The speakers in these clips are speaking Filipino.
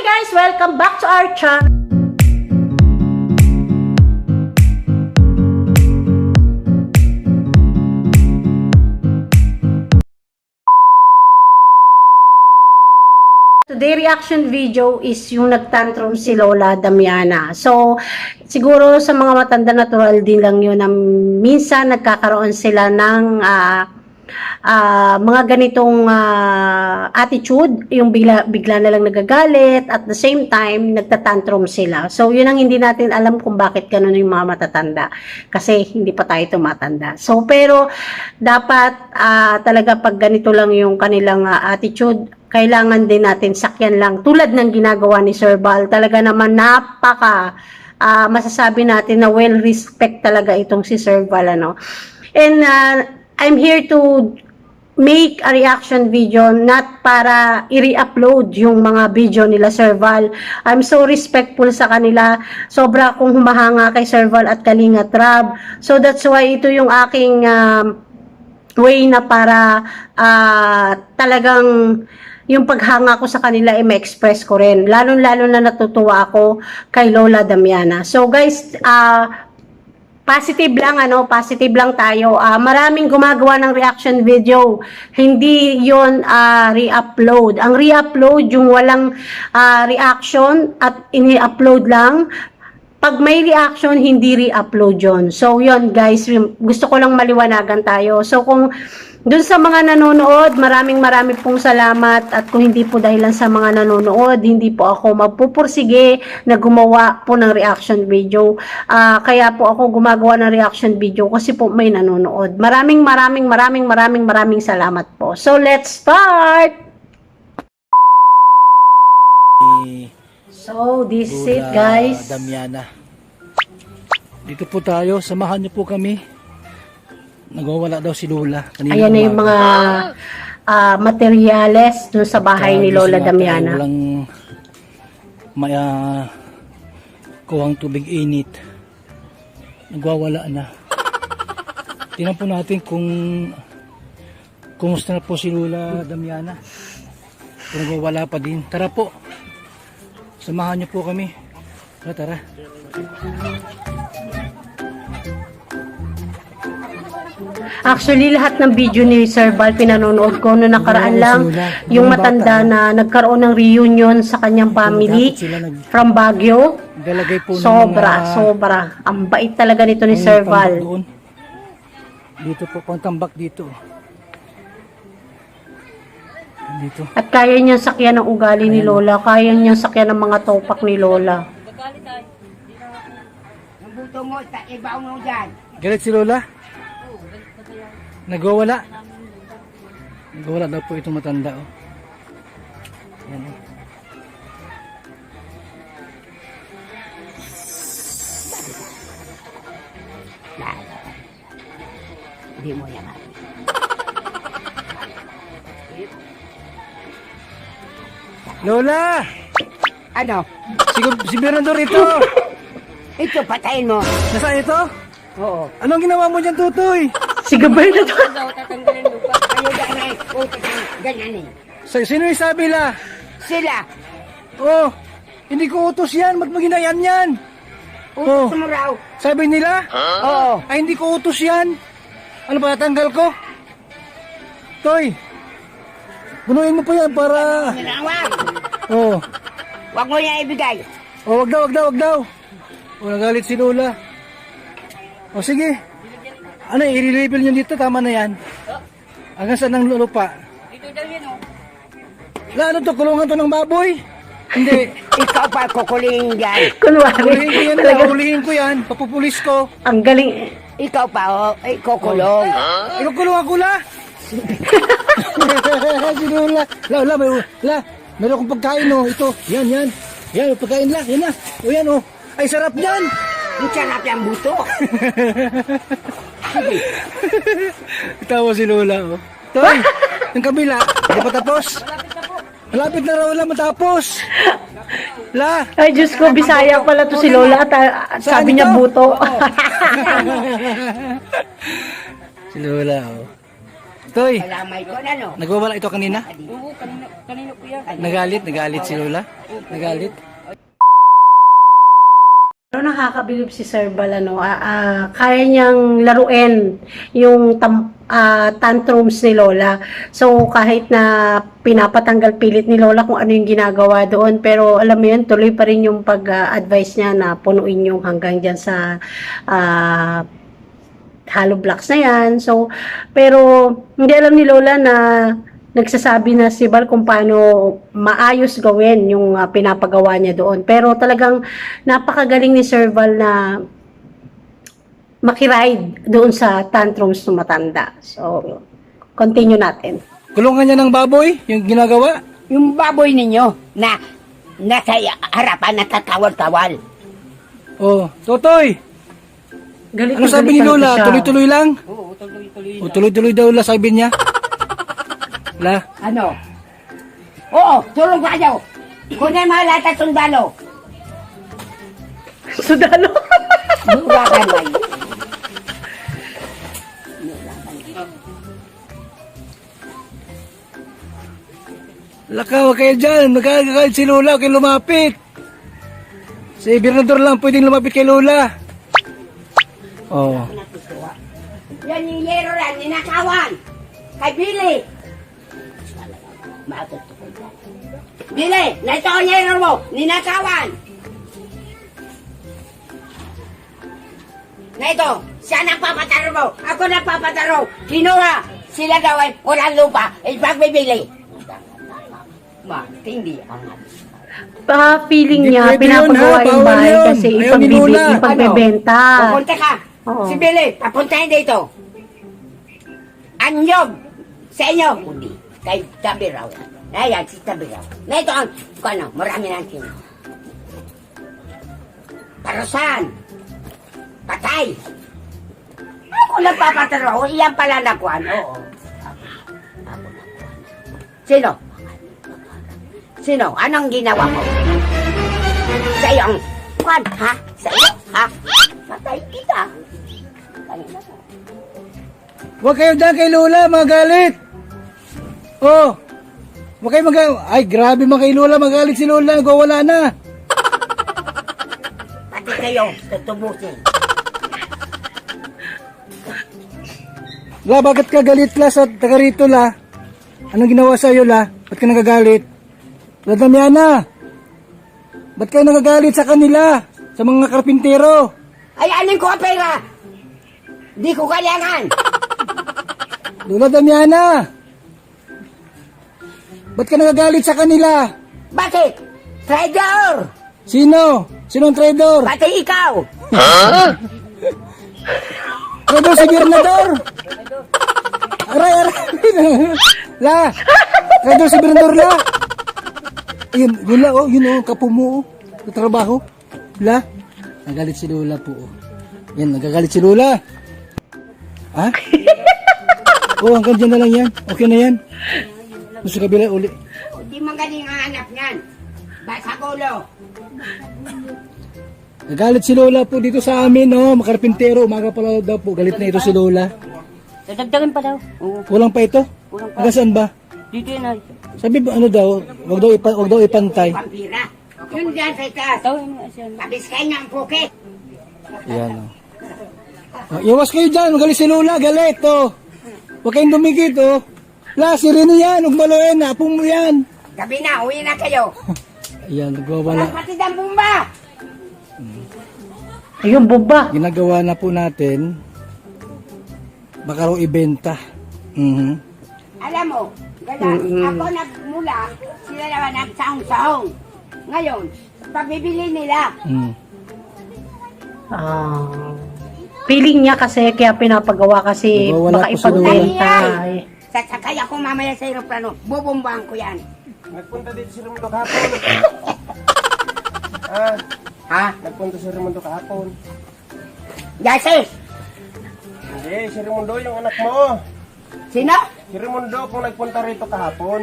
Hi guys! Welcome back to our channel. Today reaction video is yung nagtantrum si Lola Damiana. So, siguro sa mga matanda natural din lang yun na minsan nagkakaroon sila ng mga ganitong attitude, yung bigla na lang nagagalit, at the same time, nagtatantrum sila. So, yun ang hindi natin alam kung bakit ganun yung mga matatanda. Kasi hindi pa tayo tumatanda. So, pero dapat talaga pag ganito lang yung kanilang attitude, kailangan din natin sakyan lang. Tulad ng ginagawa ni Sir Val, talaga naman napaka masasabi natin na well-respect talaga itong si Sir Val, ano. And I'm here to make a reaction video, not para i-re-upload yung mga video nila Sir Val. I'm so respectful sa kanila. Sobra akong humahanga kay Sir Val at Kalinga Trab. So that's why ito yung aking way na para talagang yung paghanga ko sa kanila ay ma-express ko rin. Lalo-lalo na natutuwa ako kay Lola Damiana. So guys, positive lang, positive lang tayo. Maraming gumagawa ng reaction video. Hindi yon re-upload. Ang re-upload yung walang reaction at ini-upload lang. Pag may reaction, hindi re-upload yon. So yon guys, gusto ko lang maliwanagan tayo. So kung dun sa mga nanonood, maraming pong salamat, at kung hindi po dahilan sa mga nanonood, hindi po ako magpupursige na gumawa po ng reaction video. Kaya po ako gumagawa ng reaction video kasi po may nanonood. Maraming salamat po. So let's start! So this is it guys. Damiana. Dito po tayo, samahan niyo po kami. Nagwawala daw si Lola. Ayan na yung mga materyales dun sa bahay ni Lola Damiana. Walang may kuhang tubig init. Nagwawala na. Tingnan po natin kung kumusta na po si Lola Damiana. Kung nagwawala pa din. Tara po. Samahan niyo po kami. Tara. Actually, lahat ng video ni Sir Val pinanonood ko noong nakaraan lang. Yung matanda na nagkaroon ng reunion sa kanyang family from Baguio. Sobra. Ang bait talaga nito ni Sir Val. Dito po, pangtambak dito. Dito. At kaya niyang sakyan ng ugali ni Lola. Kaya niyang sakyan ng mga topak ni Lola. Galit si Lola? Nagwawala. Nagwawala daw po itong matanda. Oh. Yan, oh. Hindi mo yan. Lola! Ano? Si Bernador ito! Ito, patayin mo. Nasaan ito? Oo. Anong ginawa mo dyan, Tutoy? Si Gabay na to. Tatanggalin mo pa. Ayaw ganyan. Ganyan eh. Sino yung sabi la? Sila. Oh, hindi ko utos yan. Magmaginayan yan. Utos mo raw. Sabi nila? Oo. Ay, hindi ko utos yan. Ano ba, tanggal ko? Toy, bunuin mo pa yan para... Wag. Oh. Wag mo yan ibigay. Oh, wag daw. Oh, nagalit si Lola. Oh, sige. Ano, i-level nyo dito, tama na yan. Hanggang saan ang lupa? Dito daw yan oh. Ano to, kulungan to ng baboy? Hindi. Ikaw pa kukulihin yan. Kunwari. Hulihin ko yan, papupulis ko. Ang galing. Ikaw pa oh. Kukulong. Inukulungan ko la. Si Lola. Meron akong pagkain oh. Ito, yan. Yan, may pagkain la. Yan na. O yan oh. Ay, sarap yan. Ang sarap yung buto. Tawa si Lola oh. Toy, yung kabila, hindi pa tapos. Malapit na raw wala matapos. La. Ay, Diyos ko, Bisaya pala to si Lola. At sabi niya buto. Si Lola oh. Toy, Kalamay ko na, no? nagwawala ito kanina? Oo, kanino ko yan. Nagalit si Lola? Nagalit? Pero nakakabilib si Sir Bal, kaya niyang laruin yung tantrums ni Lola. So, kahit na pinapatanggal pilit ni Lola kung ano yung ginagawa doon, pero alam mo yun, tuloy pa rin yung pag-advise niya na punuin yung hanggang dyan sa hollow blocks na yan. So, pero hindi alam ni Lola na nagsasabi na si Bal kung paano maayos gawin yung pinapagawa niya doon. Pero talagang napakagaling ni Sir Bal na makiride doon sa tantrums ng matanda. So, continue natin. Kulungan niya ng baboy, yung ginagawa? Yung baboy ninyo na nasa harapan natatawal-tawal. Oh, Totoy, Galit ano na sabi ni galit Lola? siya. Tuloy-tuloy lang? Oo, tuloy-tuloy. O tuloy-tuloy daw la sabi niya? La, Ano? Oo, tulog kayo. Kunin mga lahat at sundalo. Sudalo. Burakan ba yun? lakaw kayo dyan, nagkakagalit si Lola, huwag kayong lumapit. Si Bernador lang pwedeng lumapit kay Lola. Oh, Yan yung yero lang, ninakawan. Kay Billy. Billy, na ito ang yero mo, ninakawan. Na ito, siya nagpapataro mo, ako nagpapataro. Kinuha, sila daw ay walang lupa, ipagbibili. Matindi ang Feeling Hindi niya, pwede yun, pinapagawa ha? yung Bawal bahay yun. kasi Ayaw ni Lola. ipagbebenta. Pupunta ka. Oo. Si Billy, papuntahin dito. Anyog sa inyo. Hindi. Kay Tabiraw. Ayan, si Tabiraw. Na ito ang, ano, marami ng kino. Parusan. Patay. Ako nagpapataro. Iyan pala nakuhan. Oo. Ako nakuhan. Sino? Sino? Anong ginawa mo? Sa iyo ang kwan, ha? Sa iyo, ha? Patay kita. Kanina mo. huwag kayo dyan kay Lola, magalit. Oh, huwag kayo ay grabe mga kay Lola, magalit si Lola, nagwawala na. Pati kayo, tutubusin. La, bakit ka galit la sa taga rito la? Anong ginawa sa'yo la? Ba't ka nagagalit? La Damiana, ba't kayo nagagalit sa kanila? Sa mga karpintero? Ay, anin ko ang pera? Di ko kailangan. Lola Damiana, ba't ka nagagalit sa kanila? Bakit? Traidor! Sino? Sinong traidor? Pati ikaw! Traidor si Bernador! Aray, aray! La! Traidor si Bernador la! Ayun, yun la oh, yun oh, kapo mo oh. Sa trabaho. La! Nagalit si Lola po oh. Yan, nagagalit si Lola. Ha? Oh, hanggang dyan na lang yan. Okay na yan. Gusto sa kabila uli. Hindi magaling ang anak niyan. Basa gulo. Nagalit si Lola po dito sa amin, oh. Makarpintero, umaga pala daw po. Galit na ito si Lola. Dadagdagan pa daw. Oo. Kulang pa ito? Kulang pa. Hanggang saan ba? Dito yun ay. Sabi ba ano daw? Wag daw ipantay. Pampira. Yun dyan sa itaas. Tabis kayo ng puke. Yan oh. Iwas kayo dyan, magalit si Lola, galit oh. Huwag kayong dumikit oh. La, si Rene yan, huwag maluin, napong mo yan. Gabi na, uwi na kayo. Ayan, Walang nagwawala. pati ng bumba. Ayun, buba. Ginagawa na po natin. Baka raw ibenta. Alam mo, ako nagmula, sila naman nagsahong-sahong. Ngayon, pabibili nila. Feeling niya kasi kaya pinapagawa kasi Nagwawala baka po si Lola. ipagbenta. Sasakay ako mamaya sa aeroplano, bubumbahan ko yan. Nagpunta dito si Ramundo kahapon. Ha? Nagpunta si Ramundo kahapon. Yasis! Hindi, si Ramundo yung anak mo. Sino? Si Ramundo kung nagpunta rito kahapon.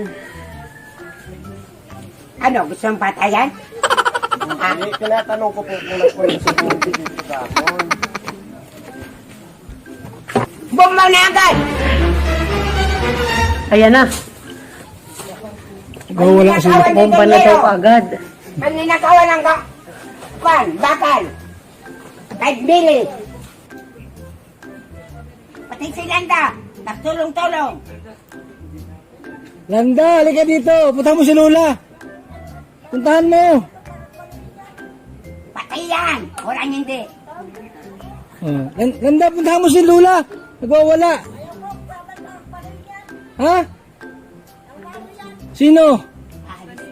Ano, gusto mong patayan? Hindi, tinatanong ko po kung nagpunta si Ramundo dito kahapon. Bumbang na agad! Ayan na. Nagwawala si Lola. Bomba na daw agad. Paninakawan ng bakal. Kahit bili. Pati si Landa, nagtulong-tulong. Landa, halika dito. Puntahan mo si Lola. Puntahan mo. Pati yan, walang hindi. Oh. Landa, puntahan mo si Lola. Nagwawala. Ha? Sino?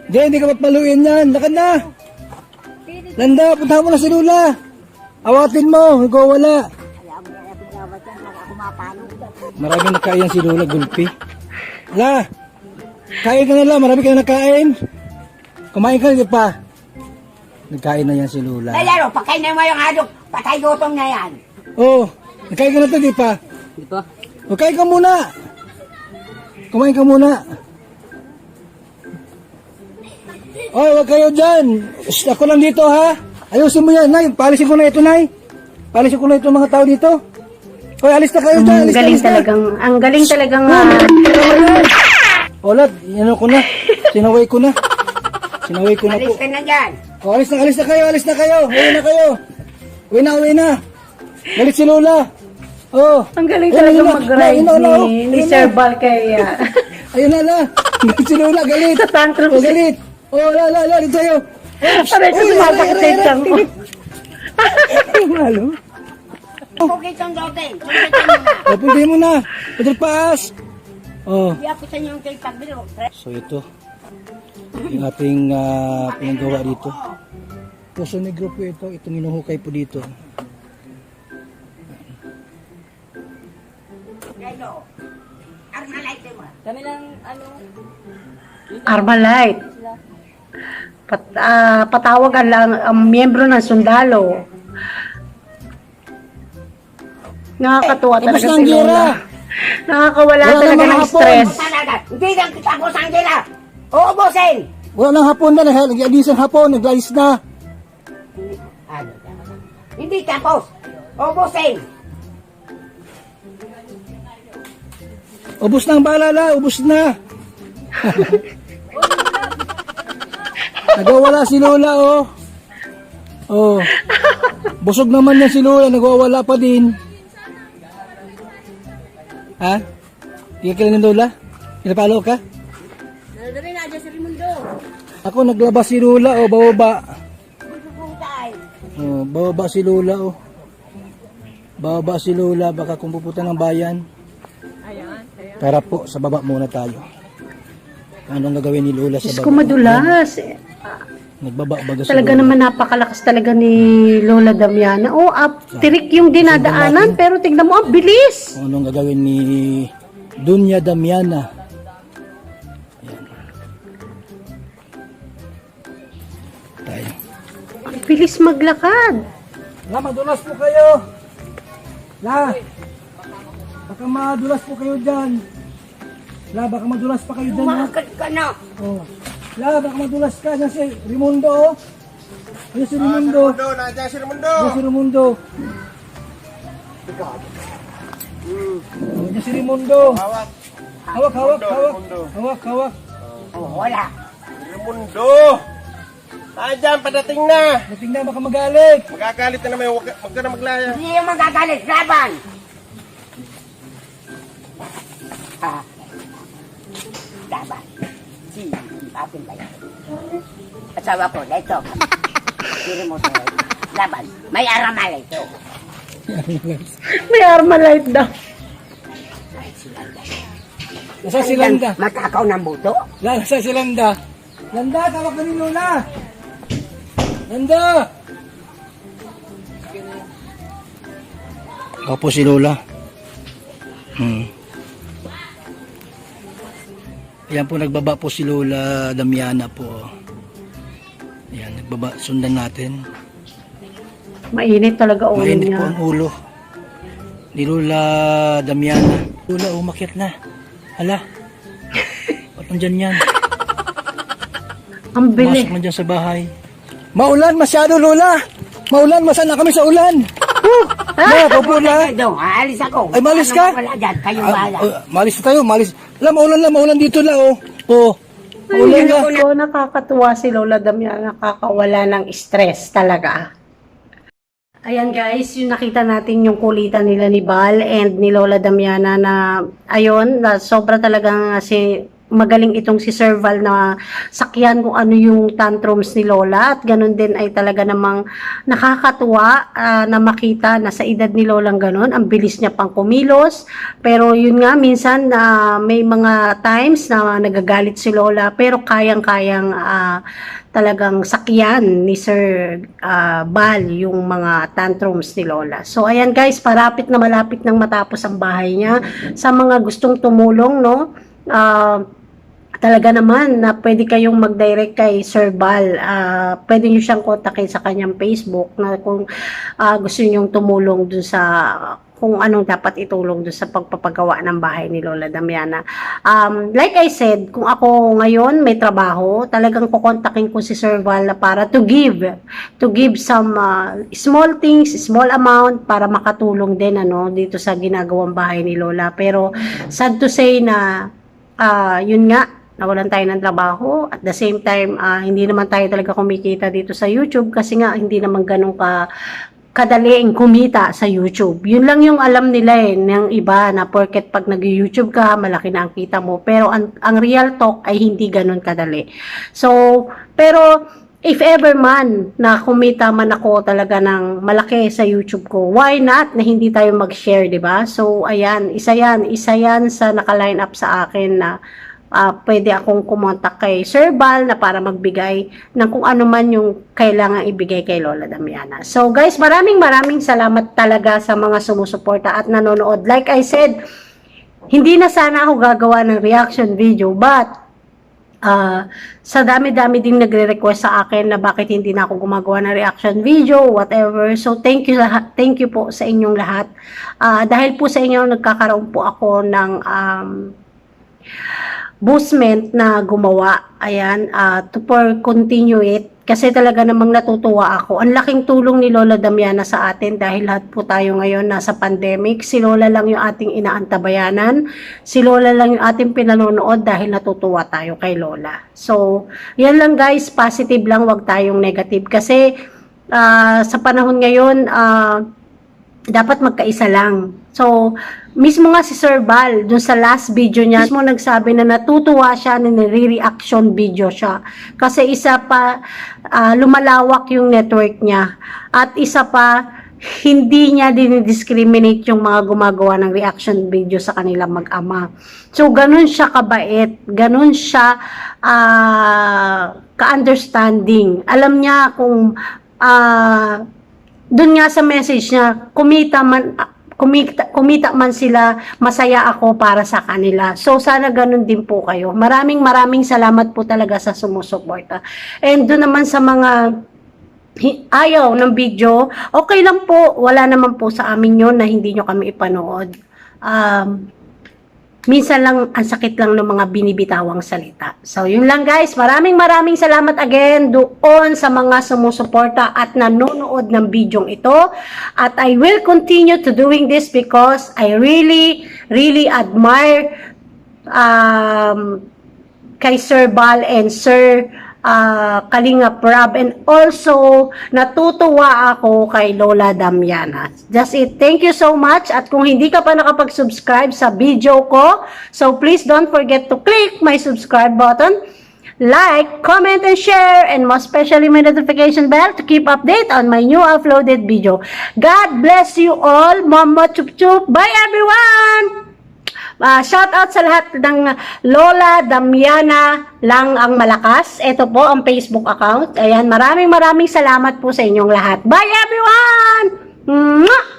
Hindi ka papaluin yan. Lakad na. Landa, puntahan mo na si Lola. Awatin mo, nagwawala. Marami nakain si Lola, gulpi. Hala, kain ka na lang, marami ka na nakain. Kumain ka, di pa. Nagkain na yan si Lola. Lalaro, pakainin mo yung hadok, patay gutom na yan. Oh, nagkain ka na to, di pa. Di ba? O, kain ka muna. Kumain ka muna. Oh, wag kayo dyan. Shh, ako lang dito, ha? Ayusin mo yan, Nay. Palisin ko na ito, Nay. Palisin ko na ito mga tao dito. Hoy, alis na kayo dyan. Ang Alis na, galing alis na. talagang, ang galing talagang, Olad, yan ko na. Sinaway ko na. Sinaway ko na po. Alis ka na dyan. O, alis na kayo, alis na kayo. Uwi na kayo. Uwi na. Galit si Lola. Oh. ang galing Ayun, talagang ayun na. mag-ride Ayun na, ni ayun Sir na. Bal kay, Ayun na. Galit si Lola, galit. sa tantrum. Oh, galit. Oh, la, dito tayo. Aray, ito sumasakit sa isang ko. Malo. Pugit ang dote. Pugit mo na. O, pwede mo na. Pedro Paas. Oh. Di ako sa inyo yung kay pagbiro. So ito, yung ating pinagawa dito. Puso Negro po ito, itong inuhukay po dito. Hello. Armalite mo. Armalite. Patawag ang miyembro ng sundalo. Nakakatuwa Tapos talaga ng si gira. Lola. Nakakawala Wala talaga namang ng hapon. stress. Talaga. Hindi lang kita ko sa Angela. Uubusin. Wala nang hapon na, nag-alis ang hapon, nag-alis na. Ano? Hindi tapos. Uubusin. Ubus na ang balala, ubus na. Nagwawala si Lola, oh. Oh. Busog naman yan si Lola, nagwawala pa din. Ha? Hindi ka kilala ng Lola? Pinapalo ka? Nandari na dyan sa Rimundo. Ako naglabas si Lola, oh, bababa. Putay. Oh, bababa si Lola, oh. Bababa si Lola, baka kung pupunta ng bayan. Tara po, sa baba muna tayo. Anong gagawin ni Lola sa Diyos baba? ko, madulas. Nagbaba baga si Talaga Lola. naman napakalakas talaga ni Lola Damiana. Oh, tirik yung dinadaanan, pero tignan mo, ang bilis. Kung anong gagawin ni Dunya Damiana. Ayan. Tayo. Ang bilis maglakad. La, madulas po kayo. La, baka madulas po kayo dyan. La, baka madulas pa kayo dyan. Ha? Umakit ka na. Oh. La, baka madulas ka. Yan si Rimundo, oh. Yan si Rimundo. Nandiyan si Ramundo. Yan si Rimundo. Yan si Rimundo. Hawak. Hawak. Rimundo. Hawak. Oh, wala. Ramundo. Nandiyan, padating na. Dating na, baka magalit. Magagalit na naman. Huwag ka na maglaya. Hindi yung magagalit. Laban. Laban. Si Papin ba yan? Asawa ko, dito. Siri mo to. Laban. May aramal ito. May Armalite daw. Nasa si Landa. Matakaw ng buto? La, nasa si Landa. Landa, tawag ka ni Lola. Landa. Opo si Lola. Yan po, nagbaba po si Lola Damiana po. Yan, nagbaba. Sundan natin. Mainit talaga ulo Mainit niya. po ang ulo ni Lola Damiana. Lola, umakyat na. Hala. Ba't nandyan yan? Ang bilis. Masok na dyan sa bahay. Maulan masyado, Lola. Maulan, masana kami sa ulan. Na, papula. Doon, aalis ako. Ay, malis ka? Ano wala dyan, kayong Ah, bahala. malis na tayo, malis. Maulan dito la, oh. Oh. Maulan nga. So, nakakatuwa si Lola Damiana, nakakawala ng stress talaga. Ayan guys, yung nakita natin yung kulitan nila ni Bal and ni Lola Damiana na ayun, na sobra talagang magaling itong si Sir Val na sakyan kung ano yung tantrums ni Lola at ganun din ay talaga namang nakakatuwa na makita na sa edad ni Lolang ganun, ang bilis niya pang kumilos, pero yun nga minsan may mga times na nagagalit si Lola pero kayang-kayang talagang sakyan ni Sir Bal yung mga tantrums ni Lola. So ayan guys, malapit nang matapos ang bahay niya. Sa mga gustong tumulong, no, talaga naman na pwede kayong mag-direct kay Sir Bal. Pwede nyo siyang kontakin sa kanyang Facebook na kung gusto nyo tumulong dun sa kung anong dapat itulong dun sa pagpapagawa ng bahay ni Lola Damiana. Like I said, kung ako ngayon may trabaho, talagang kukontakin ko si Sir Val na para to give some small things, small amount para makatulong din dito sa ginagawang bahay ni Lola. Pero sad to say na yun nga, nawalan tayo ng trabaho. At the same time, hindi naman tayo talaga kumikita dito sa YouTube kasi nga hindi naman ganun kadali ang kumita sa YouTube. Yun lang yung alam nila ng iba na porket pag nag-YouTube ka, malaki na ang kita mo. Pero ang real talk ay hindi ganun kadali. So, pero if ever man na kumita man ako talaga ng malaki sa YouTube ko, why not na hindi tayo mag-share, di ba? So, ayan, isa yan sa naka-line up sa akin na pwede akong kumontak kay Sir Bal na para magbigay ng kung ano man yung kailangan ibigay kay Lola Damiana. So guys, maraming salamat talaga sa mga sumusuporta at nanonood. Like I said, hindi na sana ako gagawa ng reaction video, but sa dami-dami ding nagre-request sa akin na bakit hindi na ako gumagawa ng reaction video, whatever. So thank you po sa inyong lahat. Dahil po sa inyo, nagkakaroon po ako ng boostment na gumawa, ayan, to continue it, kasi talaga namang natutuwa ako. Ang laking tulong ni Lola Damiana sa atin dahil lahat po tayo ngayon nasa pandemic. Si Lola lang yung ating inaantabayanan, si Lola lang yung ating pinanonood dahil natutuwa tayo kay Lola. So, yan lang guys, positive lang, wag tayong negative kasi sa panahon ngayon, dapat magkaisa lang. So, mismo nga si Sir Bal, dun sa last video niya, mismo nagsabi na natutuwa siya na nire-reaction video siya. Kasi isa pa, lumalawak yung network niya. At isa pa, hindi niya dinidiscriminate yung mga gumagawa ng reaction video sa kanilang mag-ama. So, ganun siya kabait. Ganun siya ka-understanding. Alam niya kung doon nga sa message niya, kumita man sila, masaya ako para sa kanila. So, sana ganun din po kayo. Maraming salamat po talaga sa sumusuporta. And doon naman sa mga ayaw ng video, okay lang po. Wala naman po sa amin yun na hindi nyo kami ipanood. Minsan lang, ang sakit lang ng mga binibitawang salita. So, yun lang guys. Maraming salamat again doon sa mga sumusuporta at nanonood ng videong ito. At I will continue to doing this because I really admire kay Sir Bal and Sir Kalinga Prab, and also natutuwa ako kay Lola Damiana. Just it. Thank you so much. At kung hindi ka pa nakapag-subscribe sa video ko, so please don't forget to click my subscribe button, like, comment, and share, and most especially my notification bell to keep update on my new uploaded video. God bless you all. Mama chup chup. Bye everyone! Shout out sa lahat ng Lola Damiana lang ang malakas. Ito po ang Facebook account. Ayan, maraming salamat po sa inyong lahat. Bye everyone! Mwah!